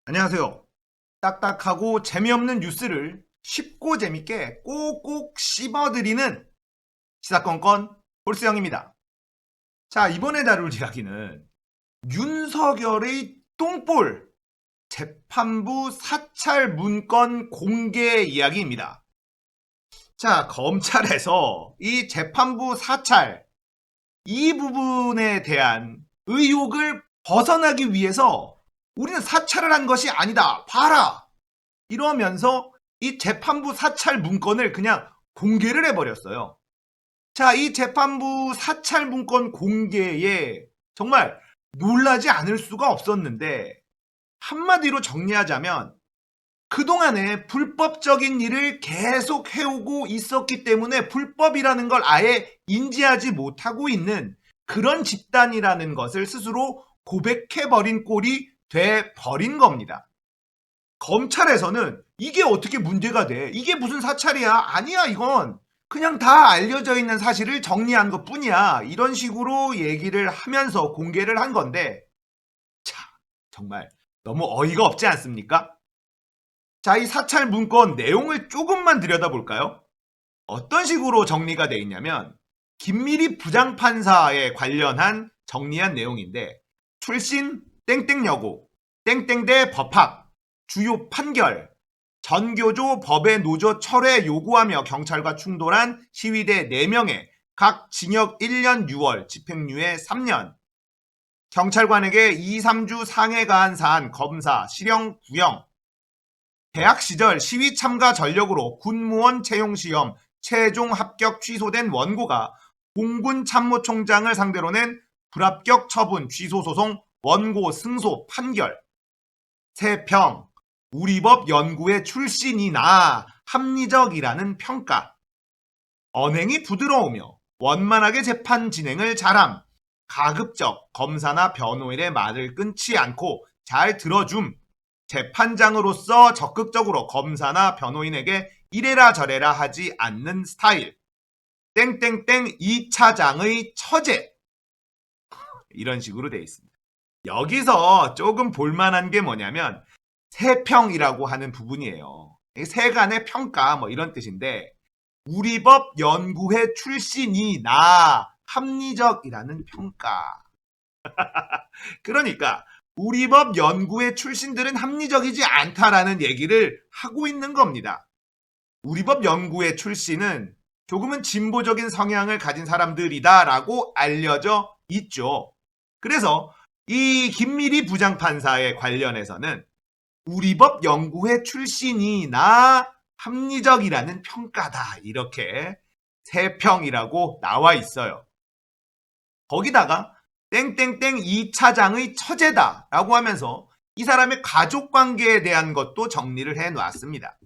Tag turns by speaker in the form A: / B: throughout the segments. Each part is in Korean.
A: 안녕하세요. 딱딱하고 재미없는 뉴스를 쉽고 재밌게 꼭꼭 씹어드리는 시사건건 홀스형입니다. 자, 이번에 다룰 이야기는 윤석열의 똥볼 재판부 사찰 문건 공개 이야기입니다. 자, 검찰에서 이 재판부 사찰 이 부분에 대한 의혹을 벗어나기 위해서 우리는 사찰을 한 것이 아니다. 봐라. 이러면서 이 재판부 사찰 문건을 그냥 공개를 해버렸어요. 자, 이 재판부 사찰 문건 공개에 정말 놀라지 않을 수가 없었는데, 한마디로 정리하자면 그동안에 불법적인 일을 계속 해오고 있었기 때문에 불법이라는 걸 아예 인지하지 못하고 있는 그런 집단이라는 것을 스스로 고백해버린 꼴이 돼버린 겁니다. 검찰에서는 이게 어떻게 문제가 돼? 이게 무슨 사찰이야? 아니야, 이건 그냥 다 알려져 있는 사실을 정리한 것 뿐이야. 이런 식으로 얘기를 하면서 공개를 한 건데, 자, 정말 너무 어이가 없지 않습니까? 자, 이 사찰 문건 내용을 조금만 들여다볼까요? 어떤 식으로 정리가 돼 있냐면, 김미리 부장판사에 관련한 정리한 내용인데, 출신 땡땡여고, 땡땡대 법학, 주요 판결, 전교조 법의 노조 철회 요구하며 경찰과 충돌한 시위대 4명에 각 징역 1년 6월, 집행유예 3년, 경찰관에게 2, 3주 상해 가한 사안 검사, 실형 구형, 대학 시절 시위 참가 전력으로 군무원 채용시험 최종 합격 취소된 원고가 공군 참모총장을 상대로 낸 불합격 처분 취소 소송 원고 승소 판결. 세평, 우리법 연구회 출신이나 합리적이라는 평가. 언행이 부드러우며 원만하게 재판 진행을 잘함. 가급적 검사나 변호인의 말을 끊지 않고 잘 들어줌. 재판장으로서 적극적으로 검사나 변호인에게 이래라 저래라 하지 않는 스타일. 땡땡땡 2차장의 처제. 이런 식으로 돼 있습니다. 여기서 조금 볼만한 게 뭐냐면 세평이라고 하는 부분이에요. 세간의 평가 뭐 이런 뜻인데, 우리법 연구회 출신이나 합리적이라는 평가. 그러니까 우리법 연구회 출신들은 합리적이지 않다라는 얘기를 하고 있는 겁니다. 우리법 연구회 출신은 조금은 진보적인 성향을 가진 사람들이다라고 알려져 있죠. 그래서 이 김미리 부장판사에 관련해서는 우리법 연구회 출신이나 합리적이라는 평가다, 이렇게 세평이라고 나와 있어요. 거기다가 땡땡땡 2차장의 처제다라고 하면서 이 사람의 가족관계에 대한 것도 정리를 해놨습니다.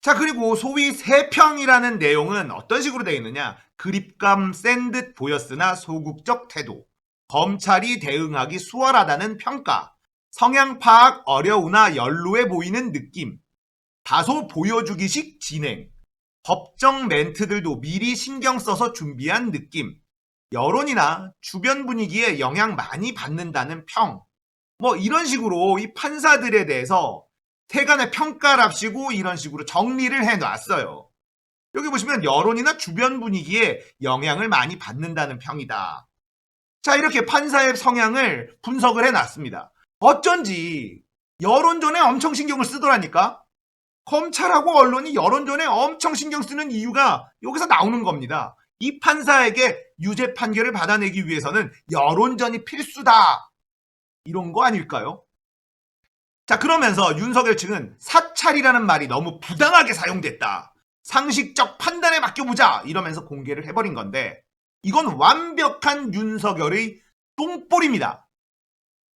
A: 자, 그리고 소위 세평이라는 내용은 어떤 식으로 되어 있느냐. 그립감 센 듯 보였으나 소극적 태도, 검찰이 대응하기 수월하다는 평가, 성향 파악 어려우나 연로해 보이는 느낌, 다소 보여주기식 진행, 법정 멘트들도 미리 신경 써서 준비한 느낌, 여론이나 주변 분위기에 영향 많이 받는다는 평, 뭐 이런 식으로 이 판사들에 대해서 세간의 평가랍시고 이런 식으로 정리를 해놨어요. 여기 보시면 여론이나 주변 분위기에 영향을 많이 받는다는 평이다. 자, 이렇게 판사의 성향을 분석을 해놨습니다. 어쩐지 여론전에 엄청 신경을 쓰더라니까. 검찰하고 언론이 여론전에 엄청 신경 쓰는 이유가 여기서 나오는 겁니다. 이 판사에게 유죄 판결을 받아내기 위해서는 여론전이 필수다, 이런 거 아닐까요? 자, 그러면서 윤석열 측은 사찰이라는 말이 너무 부당하게 사용됐다, 상식적 판단에 맡겨보자, 이러면서 공개를 해버린 건데, 이건 완벽한 윤석열의 똥볼입니다.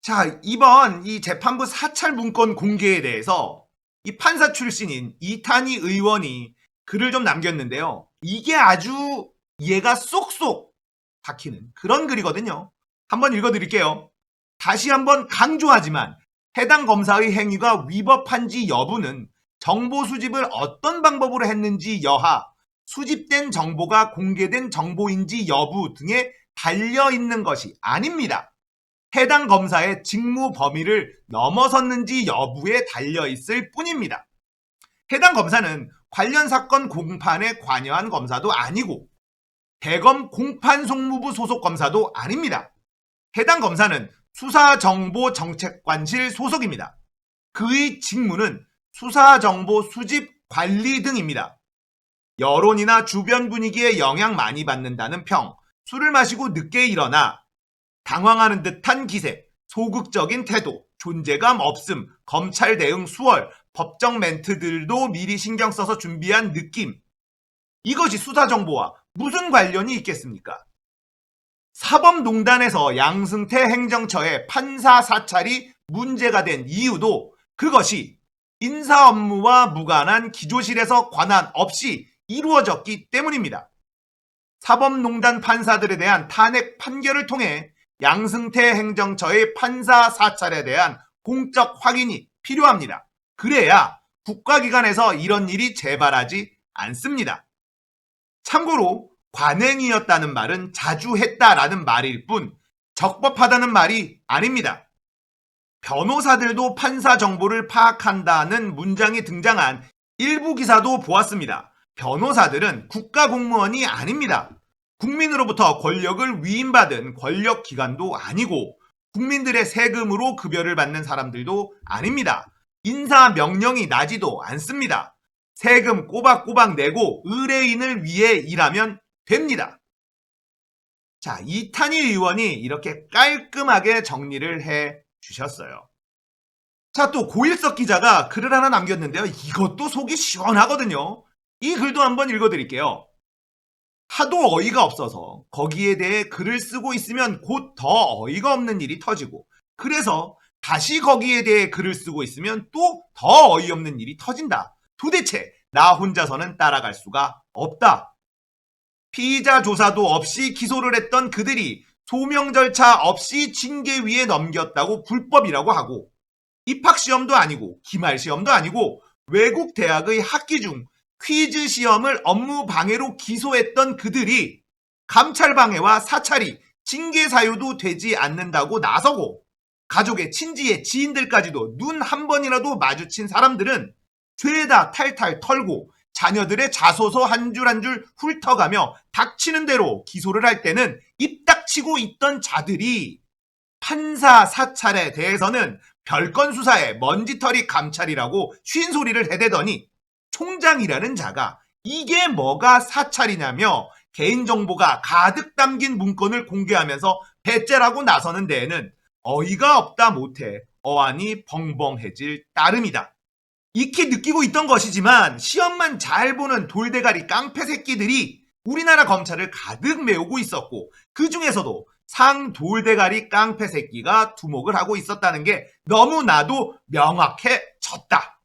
A: 자, 이번 이 재판부 사찰 문건 공개에 대해서 이 판사 출신인 이탄희 의원이 글을 좀 남겼는데요. 이게 아주 얘가 쏙쏙 박히는 그런 글이거든요. 한번 읽어드릴게요. 다시 한번 강조하지만 해당 검사의 행위가 위법한지 여부는 정보 수집을 어떤 방법으로 했는지 여하, 수집된 정보가 공개된 정보인지 여부 등에 달려있는 것이 아닙니다. 해당 검사의 직무 범위를 넘어섰는지 여부에 달려있을 뿐입니다. 해당 검사는 관련 사건 공판에 관여한 검사도 아니고 대검 공판송무부 소속 검사도 아닙니다. 해당 검사는 수사정보정책관실 소속입니다. 그의 직무는 수사정보 수집 관리 등입니다. 여론이나 주변 분위기에 영향 많이 받는다는 평, 술을 마시고 늦게 일어나 당황하는 듯한 기세, 소극적인 태도, 존재감 없음, 검찰 대응 수월, 법정 멘트들도 미리 신경 써서 준비한 느낌. 이것이 수사정보와 무슨 관련이 있겠습니까? 사법농단에서 양승태 행정처의 판사 사찰이 문제가 된 이유도 그것이 인사 업무와 무관한 기조실에서 관한 없이 이루어졌기 때문입니다. 사법농단 판사들에 대한 탄핵 판결을 통해 양승태 행정처의 판사 사찰에 대한 공적 확인이 필요합니다. 그래야 국가기관에서 이런 일이 재발하지 않습니다. 참고로 관행이었다는 말은 자주 했다라는 말일 뿐 적법하다는 말이 아닙니다. 변호사들도 판사 정보를 파악한다는 문장이 등장한 일부 기사도 보았습니다. 변호사들은 국가공무원이 아닙니다. 국민으로부터 권력을 위임받은 권력기관도 아니고 국민들의 세금으로 급여를 받는 사람들도 아닙니다. 인사 명령이 나지도 않습니다. 세금 꼬박꼬박 내고 의뢰인을 위해 일하면 됩니다. 자, 이탄희 의원이 이렇게 깔끔하게 정리를 해 주셨어요. 자, 또 고일석 기자가 글을 하나 남겼는데요. 이것도 속이 시원하거든요. 이 글도 한번 읽어드릴게요. 하도 어이가 없어서 거기에 대해 글을 쓰고 있으면 곧 더 어이가 없는 일이 터지고 그래서 다시 거기에 대해 글을 쓰고 있으면 또 더 어이없는 일이 터진다. 도대체 나 혼자서는 따라갈 수가 없다. 피의자 조사도 없이 기소를 했던 그들이 소명 절차 없이 징계위에 넘겼다고 불법이라고 하고 입학시험도 아니고 기말시험도 아니고 외국 대학의 학기 중 퀴즈 시험을 업무 방해로 기소했던 그들이 감찰 방해와 사찰이 징계 사유도 되지 않는다고 나서고 가족의 친지의 지인들까지도 눈 한 번이라도 마주친 사람들은 죄다 탈탈 털고 자녀들의 자소서 한 줄 한 줄 훑어가며 닥치는 대로 기소를 할 때는 입 닥치고 있던 자들이 판사 사찰에 대해서는 별건 수사에 먼지털이 감찰이라고 쉰소리를 해대더니 총장이라는 자가 이게 뭐가 사찰이냐며 개인정보가 가득 담긴 문건을 공개하면서 배째라고 나서는 데에는 어이가 없다 못해 어안이 벙벙해질 따름이다. 익히 느끼고 있던 것이지만 시험만 잘 보는 돌대가리 깡패 새끼들이 우리나라 검찰을 가득 메우고 있었고 그 중에서도 상 돌대가리 깡패 새끼가 두목을 하고 있었다는 게 너무나도 명확해졌다.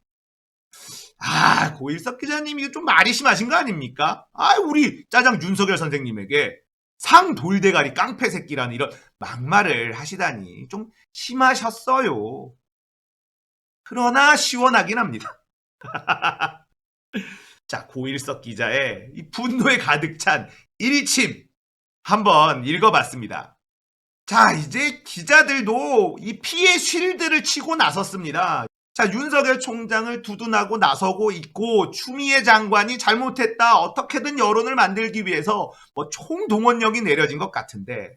A: 아, 고일석 기자님 이거 좀 말이 심하신 거 아닙니까? 아, 우리 짜장 윤석열 선생님에게 상 돌대가리 깡패 새끼라는 이런 막말을 하시다니 좀 심하셨어요. 그러나 시원하긴 합니다. 자, 고일석 기자의 이 분노에 가득 찬 일침 한번 읽어봤습니다. 자, 이제 기자들도 이 피해 쉴드를 치고 나섰습니다. 자, 윤석열 총장을 두둔하고 나서고 있고 추미애 장관이 잘못했다 어떻게든 여론을 만들기 위해서 뭐 총동원령이 내려진 것 같은데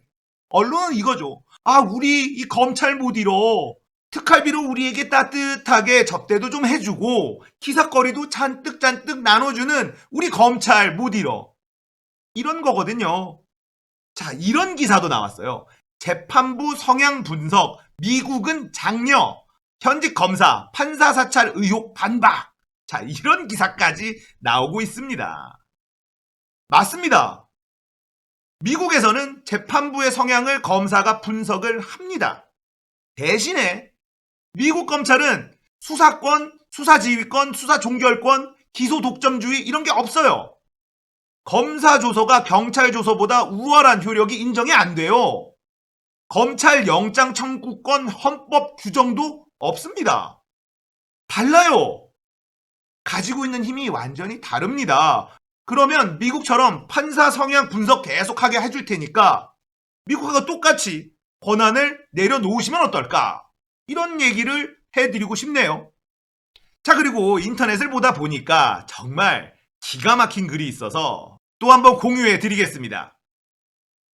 A: 언론은 이거죠. 아, 우리 이 검찰 못 잃어. 특활비로 우리에게 따뜻하게 접대도 좀 해주고 기사거리도 잔뜩 나눠주는 우리 검찰 못 잃어. 이런 거거든요. 자, 이런 기사도 나왔어요. 재판부 성향 분석, 미국은 장려, 현직 검사, 판사 사찰 의혹 반박. 자, 이런 기사까지 나오고 있습니다. 맞습니다. 미국에서는 재판부의 성향을 검사가 분석을 합니다. 대신에 미국 검찰은 수사권, 수사지휘권, 수사종결권, 기소 독점주의 이런 게 없어요. 검사 조서가 경찰 조서보다 우월한 효력이 인정이 안 돼요. 검찰 영장 청구권 헌법 규정도 없습니다. 달라요. 가지고 있는 힘이 완전히 다릅니다. 그러면 미국처럼 판사 성향 분석 계속하게 해줄 테니까 미국하고 똑같이 권한을 내려놓으시면 어떨까? 이런 얘기를 해드리고 싶네요. 자, 그리고 인터넷을 보다 보니까 정말 기가 막힌 글이 있어서 또 한번 공유해 드리겠습니다.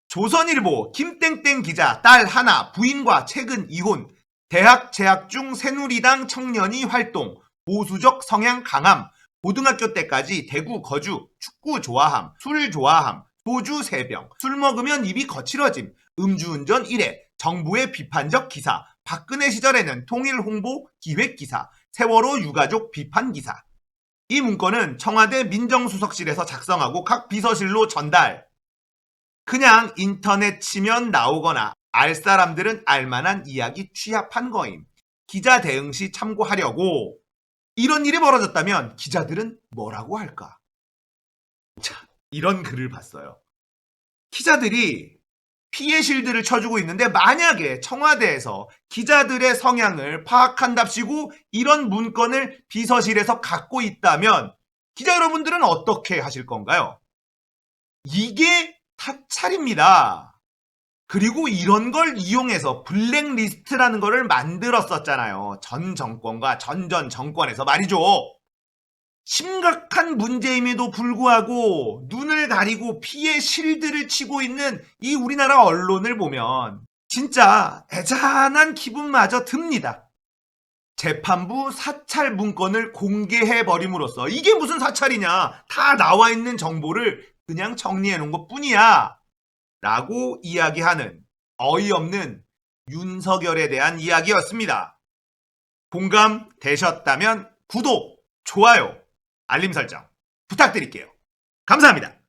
A: 조선일보 김땡땡 기자 딸 하나 부인과 최근 이혼, 대학 재학 중 새누리당 청년이 활동, 보수적 성향 강함, 고등학교 때까지 대구 거주, 축구 좋아함, 술 좋아함, 소주 3병, 술 먹으면 입이 거칠어짐, 음주운전 1회, 정부의 비판적 기사, 박근혜 시절에는 통일 홍보 기획 기사, 세월호 유가족 비판 기사. 이 문건은 청와대 민정수석실에서 작성하고 각 비서실로 전달. 그냥 인터넷 치면 나오거나 알 사람들은 알만한 이야기 취합한 거임. 기자 대응 시 참고하려고. 이런 일이 벌어졌다면 기자들은 뭐라고 할까? 자, 이런 글을 봤어요. 기자들이 피해 실드를 쳐주고 있는데 만약에 청와대에서 기자들의 성향을 파악한답시고 이런 문건을 비서실에서 갖고 있다면 기자 여러분들은 어떻게 하실 건가요? 이게 사찰입니다. 그리고 이런 걸 이용해서 블랙리스트라는 거를 만들었었잖아요. 전 정권과 전전 정권에서 말이죠. 심각한 문제임에도 불구하고 눈을 가리고 피해 실드를 치고 있는 이 우리나라 언론을 보면 진짜 애잔한 기분마저 듭니다. 재판부 사찰 문건을 공개해버림으로써 이게 무슨 사찰이냐, 다 나와 있는 정보를 그냥 정리해 놓은 것 뿐이야 라고 이야기하는 어이없는 윤석열에 대한 이야기였습니다. 공감되셨다면 구독, 좋아요, 알림 설정 부탁드릴게요. 감사합니다.